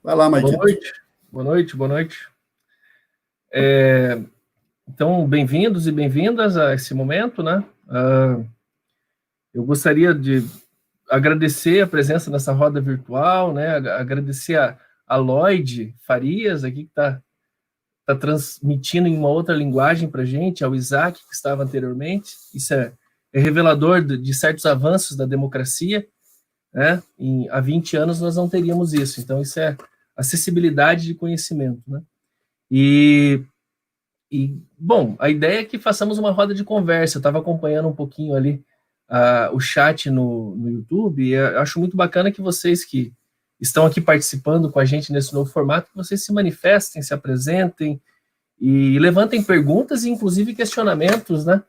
Vai lá, Boa Maikito. noite, boa noite, boa noite. Então, bem-vindos e bem-vindas a esse momento, né? Eu gostaria de agradecer a presença nessa roda virtual, né? Agradecer a Lloyd Farias aqui que está transmitindo em uma outra linguagem para a gente, ao Isaac que estava anteriormente. Isso é revelador de certos avanços da democracia, né? Há 20 anos nós não teríamos isso. Então, isso é acessibilidade de conhecimento, né? Bom, a ideia é que façamos uma roda de conversa. Eu estava acompanhando um pouquinho ali o chat no YouTube, e eu acho muito bacana que vocês que estão aqui participando com a gente nesse novo formato, que vocês se manifestem, se apresentem e levantem perguntas e inclusive questionamentos, né?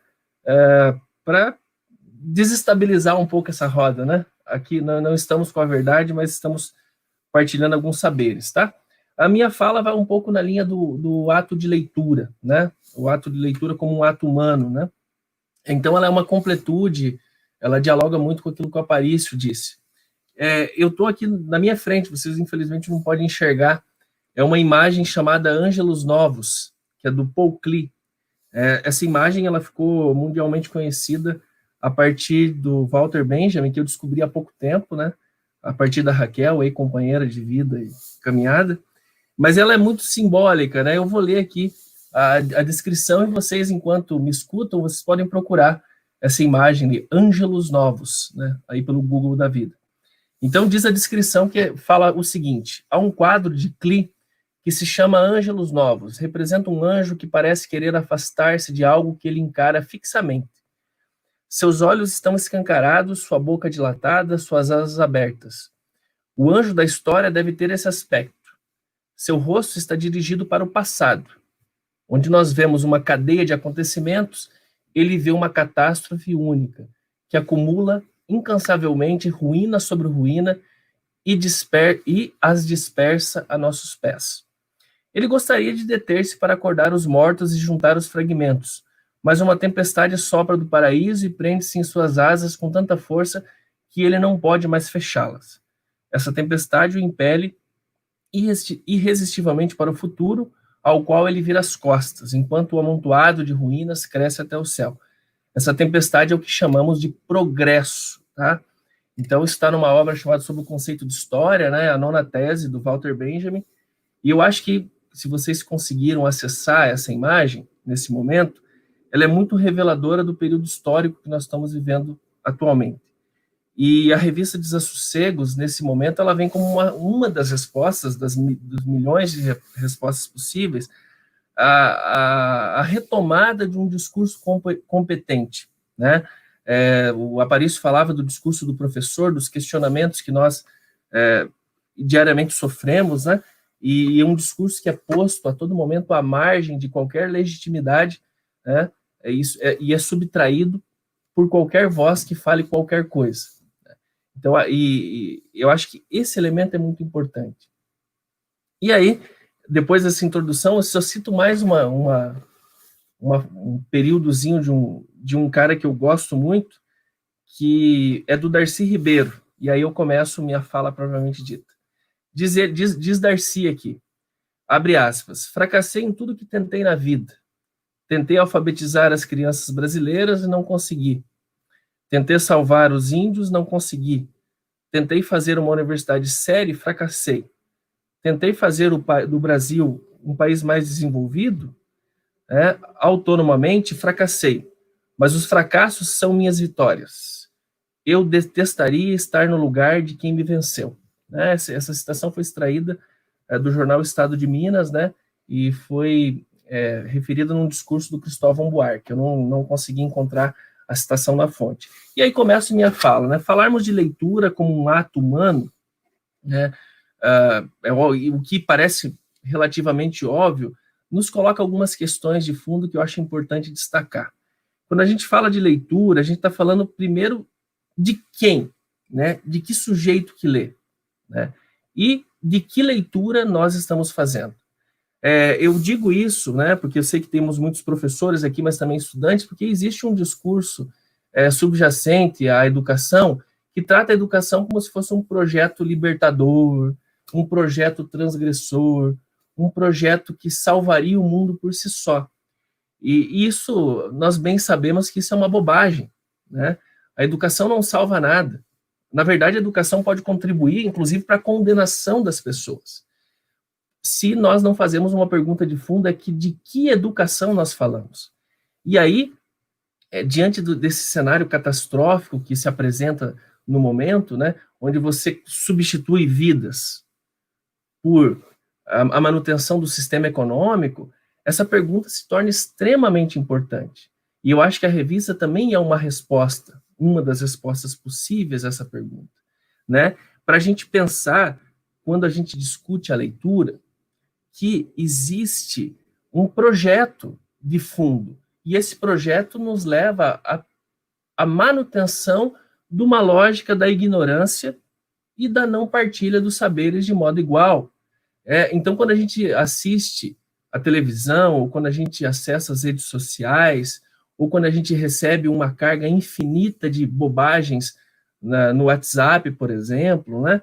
Para desestabilizar um pouco essa roda, né? Aqui não estamos com a verdade, mas estamos partilhando alguns saberes, tá? A minha fala vai um pouco na linha do ato de leitura, né? O ato de leitura como um ato humano, né? Então, ela é uma completude, ela dialoga muito com aquilo que o Aparício disse. Eu estou aqui na minha frente, vocês infelizmente não podem enxergar, é uma imagem chamada Ângelos Novos, que é do Paul Klee. Essa imagem ela ficou mundialmente conhecida a partir do Walter Benjamin, que eu descobri há pouco tempo, né? A partir da Raquel, companheira de vida e caminhada, mas ela é muito simbólica, né? Eu vou ler aqui a descrição e vocês, enquanto me escutam, vocês podem procurar essa imagem de Ângelos Novos, né? Aí pelo Google da vida. Então diz a descrição que fala o seguinte: há um quadro de Klee que se chama Ângelos Novos, representa um anjo que parece querer afastar-se de algo que ele encara fixamente. Seus olhos estão escancarados, sua boca dilatada, suas asas abertas. O anjo da história deve ter esse aspecto. Seu rosto está dirigido para o passado. Onde nós vemos uma cadeia de acontecimentos, ele vê uma catástrofe única, que acumula incansavelmente ruína sobre ruína e as dispersa a nossos pés. Ele gostaria de deter-se para acordar os mortos e juntar os fragmentos, mas uma tempestade sopra do paraíso e prende-se em suas asas com tanta força que ele não pode mais fechá-las. Essa tempestade o impele irresistivelmente para o futuro, ao qual ele vira as costas, enquanto o amontoado de ruínas cresce até o céu. Essa tempestade é o que chamamos de progresso, tá? Então está numa obra chamada Sobre o Conceito de História, né, a nona tese do Walter Benjamin, e eu acho que se vocês conseguiram acessar essa imagem nesse momento, ela é muito reveladora do período histórico que nós estamos vivendo atualmente. E a revista Desassossegos, nesse momento, ela vem como uma das respostas, dos milhões de respostas possíveis, a retomada de um discurso competente, né? O Aparício falava do discurso do professor, dos questionamentos que nós diariamente sofremos, né? E é um discurso que é posto a todo momento à margem de qualquer legitimidade, né? E é subtraído por qualquer voz que fale qualquer coisa. Então, eu acho que esse elemento é muito importante. E aí, depois dessa introdução, eu só cito mais um períodozinho de um cara que eu gosto muito, que é do Darcy Ribeiro. E aí eu começo minha fala propriamente dita. Diz Darcy aqui, abre aspas, fracassei em tudo que tentei na vida. Tentei alfabetizar as crianças brasileiras e não consegui. Tentei salvar os índios, não consegui. Tentei fazer uma universidade séria e fracassei. Tentei fazer do Brasil um país mais desenvolvido, autonomamente, fracassei. Mas os fracassos são minhas vitórias. Eu detestaria estar no lugar de quem me venceu. Essa citação foi extraída do jornal Estado de Minas, né? E foi referida num discurso do Cristóvão Buarque. Eu não consegui encontrar a citação na fonte. E aí começa minha fala, né? Falarmos de leitura como um ato humano, né? O que parece relativamente óbvio, nos coloca algumas questões de fundo que eu acho importante destacar. Quando a gente fala de leitura, a gente está falando primeiro de quem, né? De que sujeito que lê, né? E de que leitura nós estamos fazendo. Eu digo isso, né, porque eu sei que temos muitos professores aqui, mas também estudantes, porque existe um discurso subjacente à educação que trata a educação como se fosse um projeto libertador, um projeto transgressor, um projeto que salvaria o mundo por si só. E isso, nós bem sabemos que isso é uma bobagem, né? A educação não salva nada. Na verdade, a educação pode contribuir, inclusive, para a condenação das pessoas. Se nós não fazemos uma pergunta de fundo, é que de que educação nós falamos? E aí, diante desse cenário catastrófico que se apresenta no momento, né, onde você substitui vidas por a manutenção do sistema econômico, essa pergunta se torna extremamente importante. E eu acho que a revista também é uma resposta, uma das respostas possíveis a essa pergunta, né? Para a gente pensar, quando a gente discute a leitura, que existe um projeto de fundo, e esse projeto nos leva à manutenção de uma lógica da ignorância e da não partilha dos saberes de modo igual. Então, quando a gente assiste a televisão, ou quando a gente acessa as redes sociais, ou quando a gente recebe uma carga infinita de bobagens no WhatsApp, por exemplo, né?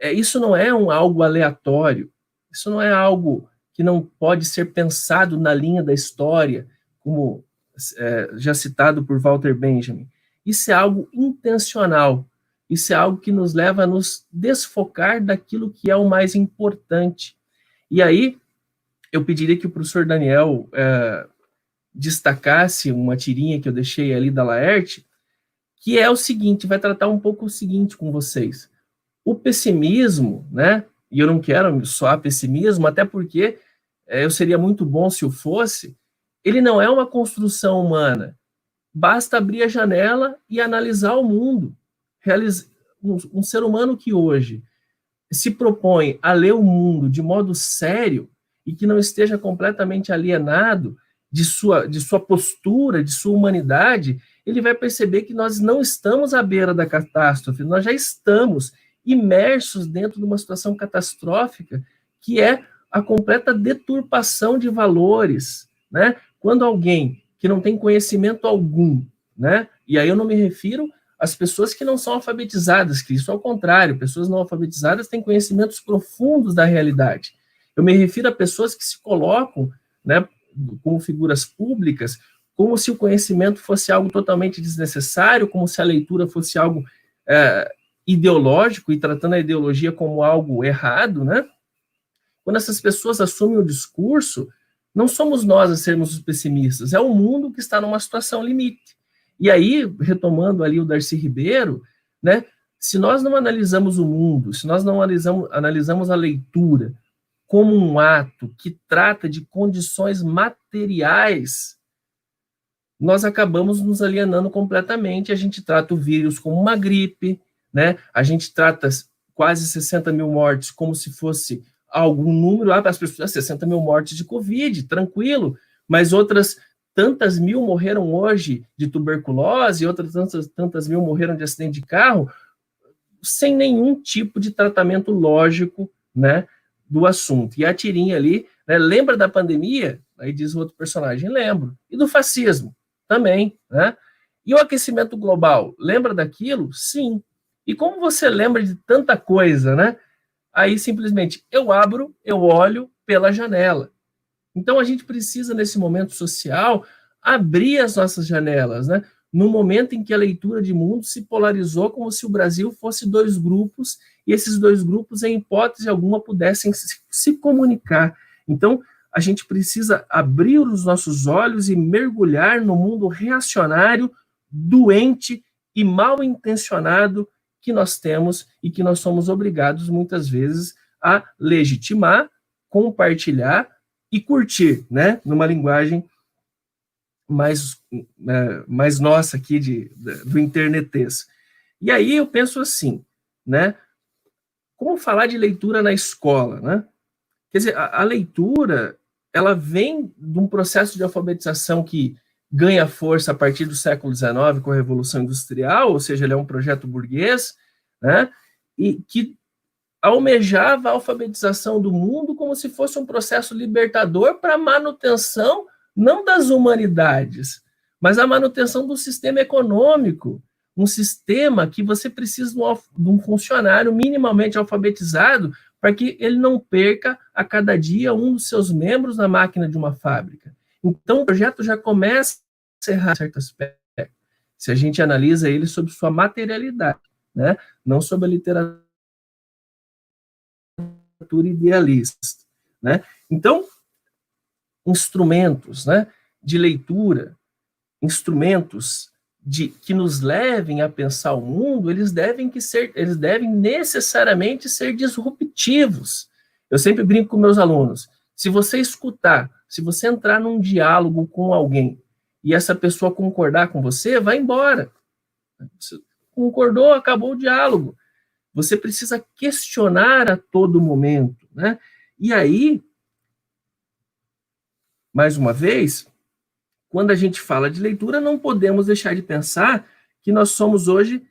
Isso não é algo aleatório, isso não é algo que não pode ser pensado na linha da história, como já citado por Walter Benjamin. Isso é algo intencional, isso é algo que nos leva a nos desfocar daquilo que é o mais importante. E aí, eu pediria que o professor Daniel destacasse uma tirinha que eu deixei ali da Laerte, que é o seguinte, vai tratar um pouco o seguinte com vocês. O pessimismo, né, e eu não quero soar pessimismo, até porque eu seria muito bom se eu fosse, ele não é uma construção humana. Basta abrir a janela e analisar o mundo. Um ser humano que hoje se propõe a ler o mundo de modo sério e que não esteja completamente alienado de sua postura, de sua humanidade, ele vai perceber que nós não estamos à beira da catástrofe, nós já estamos imersos dentro de uma situação catastrófica, que é a completa deturpação de valores, né? Quando alguém que não tem conhecimento algum, né? E aí eu não me refiro às pessoas que não são alfabetizadas, que isso é o contrário, pessoas não alfabetizadas têm conhecimentos profundos da realidade. Eu me refiro a pessoas que se colocam, né, como figuras públicas, como se o conhecimento fosse algo totalmente desnecessário, como se a leitura fosse algo ideológico e tratando a ideologia como algo errado, né? Quando essas pessoas assumem o discurso, não somos nós a sermos os pessimistas, é o mundo que está numa situação limite. E aí, retomando ali o Darcy Ribeiro, né, se nós não analisamos o mundo, se nós não analisamos a leitura como um ato que trata de condições materiais, nós acabamos nos alienando completamente. A gente trata o vírus como uma gripe, né? A gente trata quase 60 mil mortes como se fosse algum número, as pessoas, 60 mil mortes de Covid, tranquilo, mas outras tantas mil morreram hoje de tuberculose, outras tantas mil morreram de acidente de carro, sem nenhum tipo de tratamento lógico, né, do assunto. E a tirinha ali, né, lembra da pandemia? Aí diz o outro personagem, lembro. E do fascismo? Também, né? E o aquecimento global? Lembra daquilo? Sim. E como você lembra de tanta coisa, né? Aí simplesmente eu abro, eu olho pela janela. Então a gente precisa, nesse momento social, abrir as nossas janelas, né? No momento em que a leitura de mundo se polarizou como se o Brasil fosse dois grupos, e esses dois grupos, em hipótese alguma, pudessem se comunicar. Então, a gente precisa abrir os nossos olhos e mergulhar no mundo reacionário, doente e mal intencionado que nós temos e que nós somos obrigados, muitas vezes, a legitimar, compartilhar e curtir, né? Numa linguagem mais nossa aqui do internetês. E aí eu penso assim, né? Como falar de leitura na escola, né? Quer dizer, a leitura, ela vem de um processo de alfabetização que ganha força a partir do século XIX com a Revolução Industrial, ou seja, ele é um projeto burguês, né? E que almejava a alfabetização do mundo como se fosse um processo libertador para a manutenção não das humanidades, mas a manutenção do sistema econômico, um sistema que você precisa de um funcionário minimamente alfabetizado para que ele não perca a cada dia um dos seus membros na máquina de uma fábrica. Então, o projeto já começa a errar certo aspecto, se a gente analisa ele sobre sua materialidade, né? Não sobre a literatura idealista, né? Então, instrumentos, né, de leitura, instrumentos que nos levem a pensar o mundo, eles devem necessariamente ser disruptivos. Eu sempre brinco com meus alunos, se você escutar, se você entrar num diálogo com alguém e essa pessoa concordar com você, vai embora. Você concordou, acabou o diálogo. Você precisa questionar a todo momento, né? E aí, mais uma vez, quando a gente fala de leitura, não podemos deixar de pensar que nós somos hoje,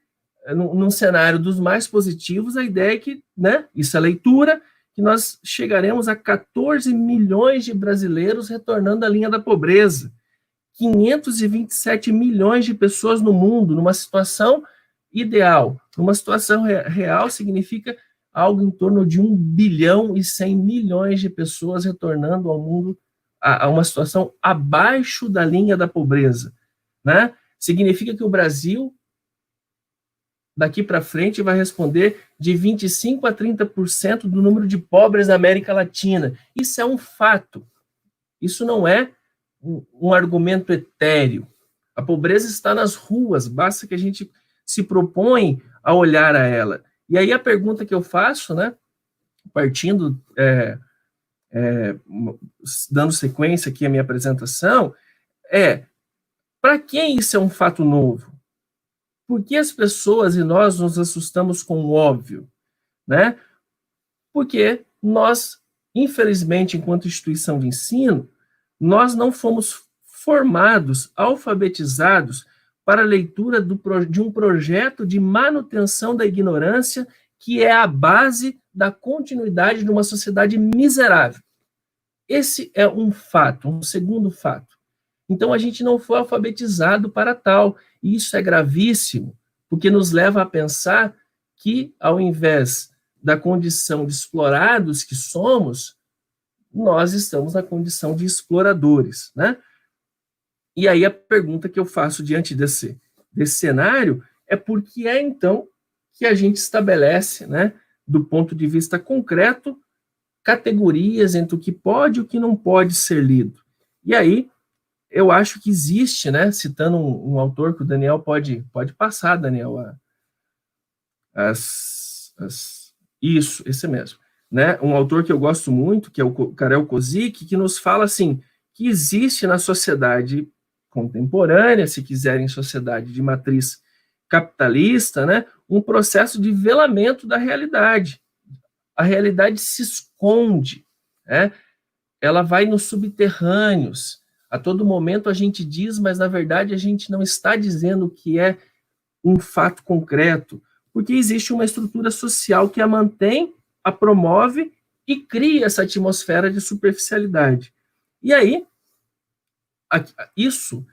num cenário dos mais positivos, a ideia é que, né, isso é leitura, que nós chegaremos a 14 milhões de brasileiros retornando à linha da pobreza, 527 milhões de pessoas no mundo, numa situação ideal. Numa situação real significa algo em torno de 1 bilhão e 100 milhões de pessoas retornando ao mundo a uma situação abaixo da linha da pobreza, né? Significa que o Brasil, daqui para frente, vai responder de 25% a 30% do número de pobres da América Latina. Isso é um fato. Isso não é um argumento etéreo. A pobreza está nas ruas, basta que a gente se propõe a olhar a ela. E aí a pergunta que eu faço, né, partindo, dando sequência aqui à minha apresentação, para quem isso é um fato novo? Por que as pessoas e nós nos assustamos com o óbvio, né? Porque nós, infelizmente, enquanto instituição de ensino, nós não fomos formados, alfabetizados para a leitura de um projeto de manutenção da ignorância que é a base da continuidade de uma sociedade miserável. Esse é um fato, um segundo fato. Então, a gente não foi alfabetizado para tal, e isso é gravíssimo, porque nos leva a pensar que, ao invés da condição de explorados que somos, nós estamos na condição de exploradores, né? E aí a pergunta que eu faço diante desse cenário é por que é, então, que a gente estabelece, né, do ponto de vista concreto, categorias entre o que pode e o que não pode ser lido. E aí, eu acho que existe, né, citando um autor que o Daniel pode passar, Daniel, isso, esse mesmo, né, um autor que eu gosto muito, que é o Karel Kozik, que nos fala assim, que existe na sociedade contemporânea, se quiserem sociedade de matriz capitalista, né, um processo de velamento da realidade. A realidade se esconde, né, ela vai nos subterrâneos. A todo momento a gente diz, mas na verdade a gente não está dizendo que é um fato concreto, porque existe uma estrutura social que a mantém, a promove e cria essa atmosfera de superficialidade. E aí, a isso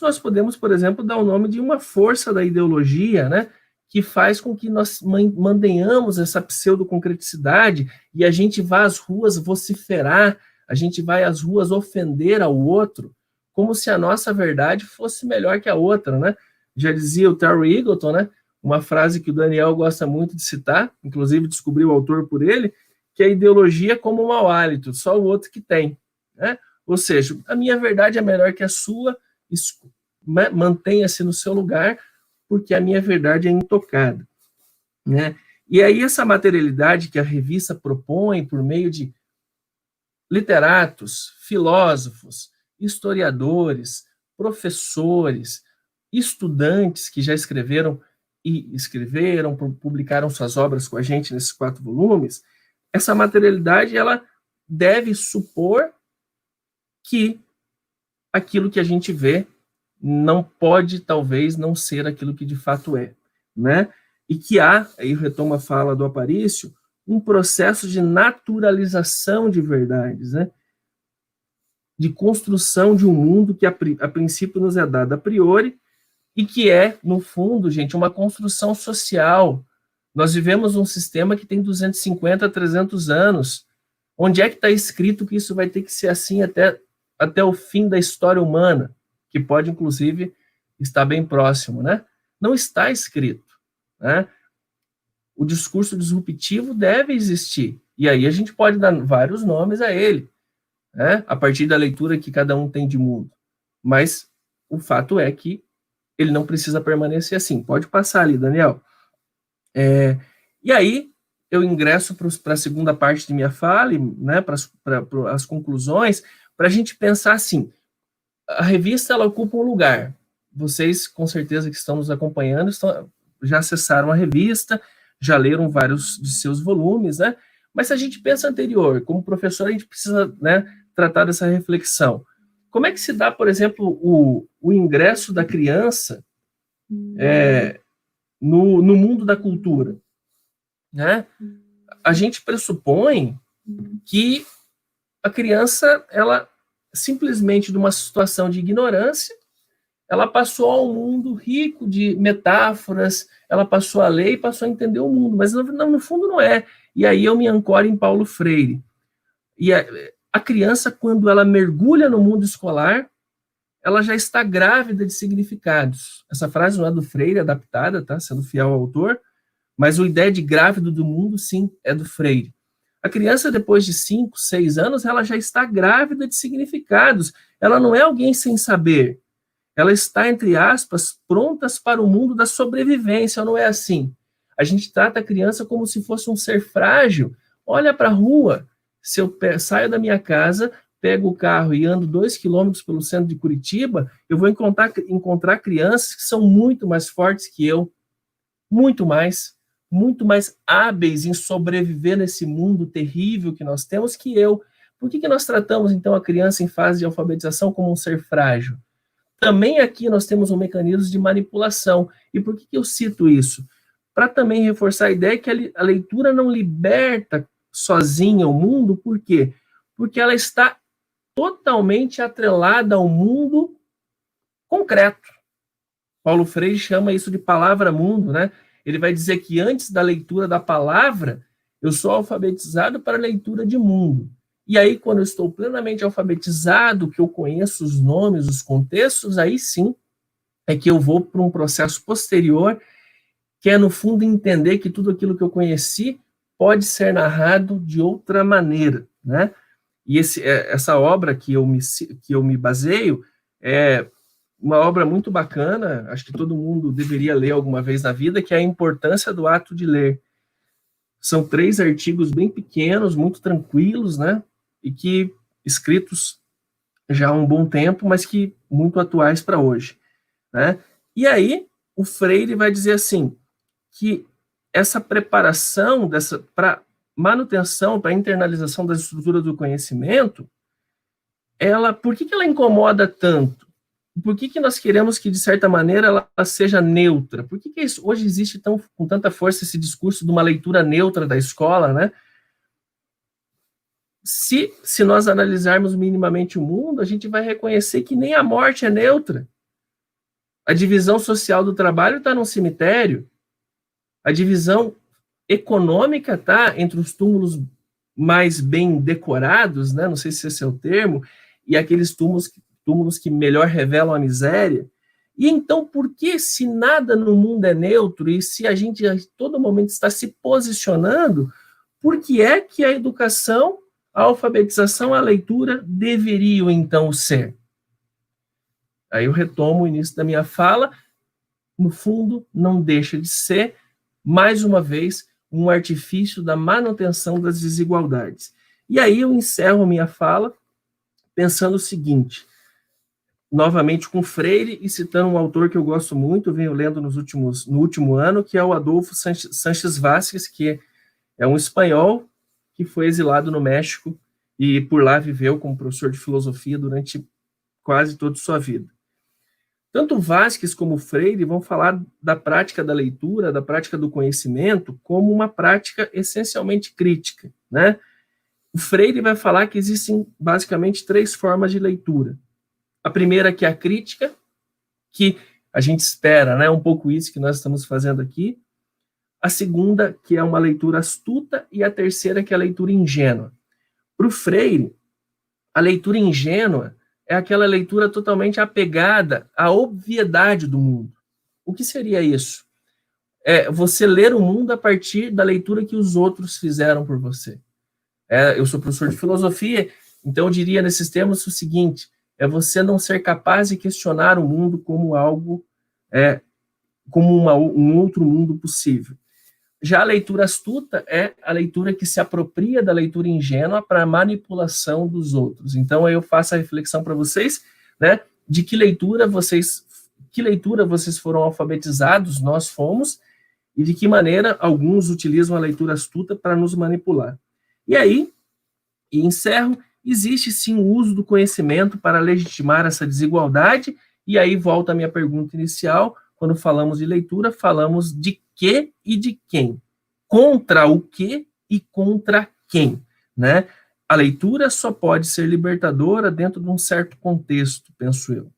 nós podemos, por exemplo, dar o nome de uma força da ideologia, né, que faz com que nós mantenhamos essa pseudoconcreticidade e a gente vá às ruas vociferar, a gente vai às ruas ofender ao outro, como se a nossa verdade fosse melhor que a outra, né? Já dizia o Terry Eagleton, né, uma frase que o Daniel gosta muito de citar, inclusive descobriu o autor por ele, que a ideologia é como um mau hálito, só o outro que tem, né? Ou seja, a minha verdade é melhor que a sua, mantenha-se no seu lugar, porque a minha verdade é intocada, né? E aí essa materialidade que a revista propõe por meio de literatos, filósofos, historiadores, professores, estudantes que já escreveram, publicaram suas obras com a gente nesses 4 volumes, essa materialidade ela deve supor que aquilo que a gente vê não pode, talvez, não ser aquilo que de fato é, né? E que há, aí retoma a fala do Aparício, um processo de naturalização de verdades, né? De construção de um mundo que a princípio nos é dado a priori e que é, no fundo, gente, uma construção social. Nós vivemos um sistema que tem 250, 300 anos. Onde é que está escrito que isso vai ter que ser assim até o fim da história humana? Que pode, inclusive, estar bem próximo, né? Não está escrito, né? O discurso disruptivo deve existir. E aí a gente pode dar vários nomes a ele, né? A partir da leitura que cada um tem de mundo. Mas o fato é que ele não precisa permanecer assim. Pode passar ali, Daniel. E aí eu ingresso para a segunda parte de minha fala, né, para as conclusões, para a gente pensar assim, a revista ela ocupa um lugar. Vocês, com certeza, que estão nos acompanhando, já acessaram a revista, já leram vários de seus volumes, né? Mas se a gente pensa anterior, como professor, a gente precisa, né, tratar dessa reflexão. Como é que se dá, por exemplo, o ingresso da criança no mundo da cultura? Né? A gente pressupõe que a criança, ela simplesmente de uma situação de ignorância, ela passou a um mundo rico de metáforas, ela passou a ler e passou a entender o mundo, mas no fundo não é. E aí eu me ancoro em Paulo Freire. E a criança, quando ela mergulha no mundo escolar, ela já está grávida de significados. Essa frase não é do Freire, adaptada, tá? Sendo fiel ao autor, mas a ideia de grávido do mundo, sim, é do Freire. A criança, depois de 5, 6 anos, ela já está grávida de significados. Ela não é alguém sem saber. Ela está, entre aspas, prontas para o mundo da sobrevivência, não é assim? A gente trata a criança como se fosse um ser frágil. Olha para a rua. Se eu saio da minha casa, pego o carro e ando 2 quilômetros pelo centro de Curitiba, eu vou encontrar crianças que são muito mais fortes que eu, muito mais hábeis em sobreviver nesse mundo terrível que nós temos que eu. Por que nós tratamos, então, a criança em fase de alfabetização como um ser frágil? Também aqui nós temos um mecanismo de manipulação. E por que eu cito isso? Para também reforçar a ideia que a leitura não liberta sozinha o mundo, por quê? Porque ela está totalmente atrelada ao mundo concreto. Paulo Freire chama isso de palavra-mundo, né? Ele vai dizer que antes da leitura da palavra, eu sou alfabetizado para a leitura de mundo. E aí, quando eu estou plenamente alfabetizado, que eu conheço os nomes, os contextos, aí sim é que eu vou para um processo posterior, que é, no fundo, entender que tudo aquilo que eu conheci pode ser narrado de outra maneira, né? E essa obra que eu me baseio é uma obra muito bacana, acho que todo mundo deveria ler alguma vez na vida, que é A Importância do Ato de Ler. São 3 artigos bem pequenos, muito tranquilos, né? E que escritos já há um bom tempo, mas que muito atuais para hoje, né? E aí o Freire vai dizer assim, que essa preparação para manutenção, para internalização da estrutura do conhecimento, por que ela incomoda tanto? Por que nós queremos que, de certa maneira, ela seja neutra? Por que hoje existe com tanta força esse discurso de uma leitura neutra da escola, né? Se nós analisarmos minimamente o mundo, a gente vai reconhecer que nem a morte é neutra. A divisão social do trabalho está num cemitério. A divisão econômica está entre os túmulos mais bem decorados, né? Não sei se esse é o termo, e aqueles túmulos que melhor revelam a miséria. E então, por que, se nada no mundo é neutro e se a gente a todo momento está se posicionando, por que é que a educação, a alfabetização, a leitura deveriam então ser? Aí eu retomo o início da minha fala. No fundo, não deixa de ser, mais uma vez, um artifício da manutenção das desigualdades. E aí eu encerro minha fala pensando o seguinte, novamente com Freire e citando um autor que eu gosto muito, venho lendo no último ano, que é o Adolfo Sánchez Vázquez, que é um espanhol que foi exilado no México e por lá viveu como professor de filosofia durante quase toda a sua vida. Tanto Vázquez como Freire vão falar da prática da leitura, da prática do conhecimento, como uma prática essencialmente crítica, né? O Freire vai falar que existem basicamente 3 formas de leitura. A primeira, que é a crítica, que a gente espera, né, um pouco isso que nós estamos fazendo aqui. A segunda, que é uma leitura astuta, e a terceira, que é a leitura ingênua. Para o Freire, a leitura ingênua é aquela leitura totalmente apegada à obviedade do mundo. O que seria isso? É você ler o mundo a partir da leitura que os outros fizeram por você. Eu sou professor de filosofia, então eu diria nesses termos o seguinte: é você não ser capaz de questionar o mundo como algo, como um outro mundo possível. Já a leitura astuta é a leitura que se apropria da leitura ingênua para a manipulação dos outros. Então eu faço a reflexão para vocês, né, de que leitura vocês foram alfabetizados, nós fomos, e de que maneira alguns utilizam a leitura astuta para nos manipular. E aí, e encerro, existe sim o uso do conhecimento para legitimar essa desigualdade, e aí volta a minha pergunta inicial: quando falamos de leitura, falamos de que e de quem? Contra o que e contra quem, né? A leitura só pode ser libertadora dentro de um certo contexto, penso eu.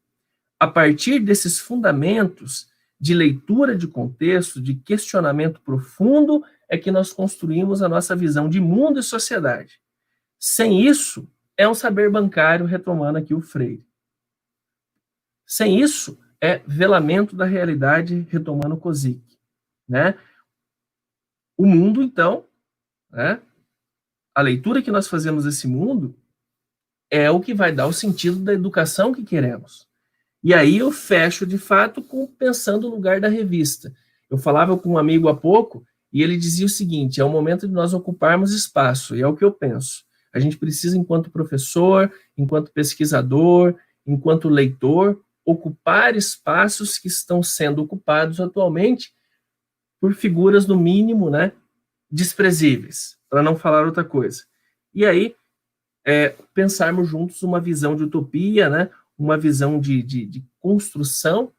A partir desses fundamentos de leitura de contexto, de questionamento profundo, é que nós construímos a nossa visão de mundo e sociedade. Sem isso, é um saber bancário, retomando aqui o Freire. Sem isso, é velamento da realidade, retomando o Kozik, né? O mundo, então, né, a leitura que nós fazemos desse mundo é o que vai dar o sentido da educação que queremos. E aí eu fecho, de fato, pensando no lugar da revista. Eu falava com um amigo há pouco, e ele dizia o seguinte: é o momento de nós ocuparmos espaço, e é o que eu penso. A gente precisa, enquanto professor, enquanto pesquisador, enquanto leitor, ocupar espaços que estão sendo ocupados atualmente por figuras, no mínimo, né, desprezíveis, para não falar outra coisa. E aí, pensarmos juntos uma visão de utopia, né, uma visão de construção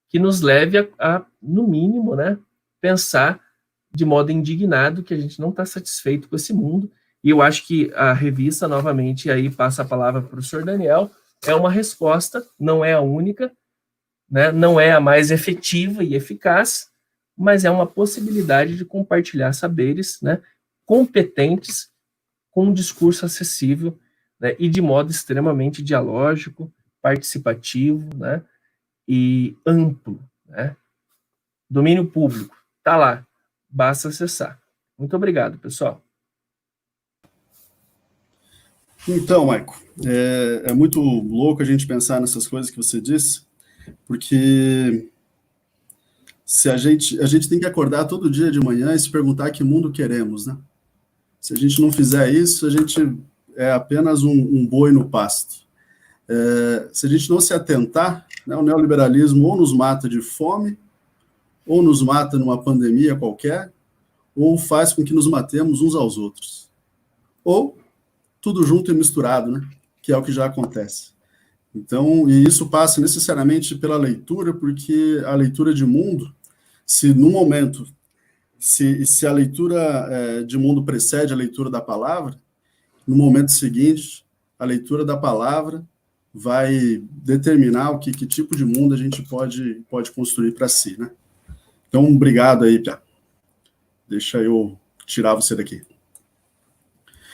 que nos leve a, no mínimo, né, pensar de modo indignado que a gente não está satisfeito com esse mundo. E eu acho que a revista, novamente, aí passa a palavra para o professor Daniel, é uma resposta, não é a única, né, não é a mais efetiva e eficaz, mas é uma possibilidade de compartilhar saberes, né, competentes, com um discurso acessível, né, e de modo extremamente dialógico, participativo, né, e amplo, né? Domínio público, tá lá, basta acessar. Muito obrigado, pessoal. Então, Maico, é muito louco a gente pensar nessas coisas que você disse, porque se a gente tem que acordar todo dia de manhã e se perguntar que mundo queremos, né? Se a gente não fizer isso, a gente é apenas um boi no pasto. Se a gente não se atentar, né, o neoliberalismo ou nos mata de fome, ou nos mata numa pandemia qualquer, ou faz com que nos matemos uns aos outros. Ou tudo junto e misturado, né? Que é o que já acontece. Então, e isso passa necessariamente pela leitura, porque a leitura de mundo, se no momento, se a leitura de mundo precede a leitura da palavra, no momento seguinte, a leitura da palavra vai determinar que tipo de mundo a gente pode construir para si, né? Então, obrigado aí, Pia. Deixa eu tirar você daqui.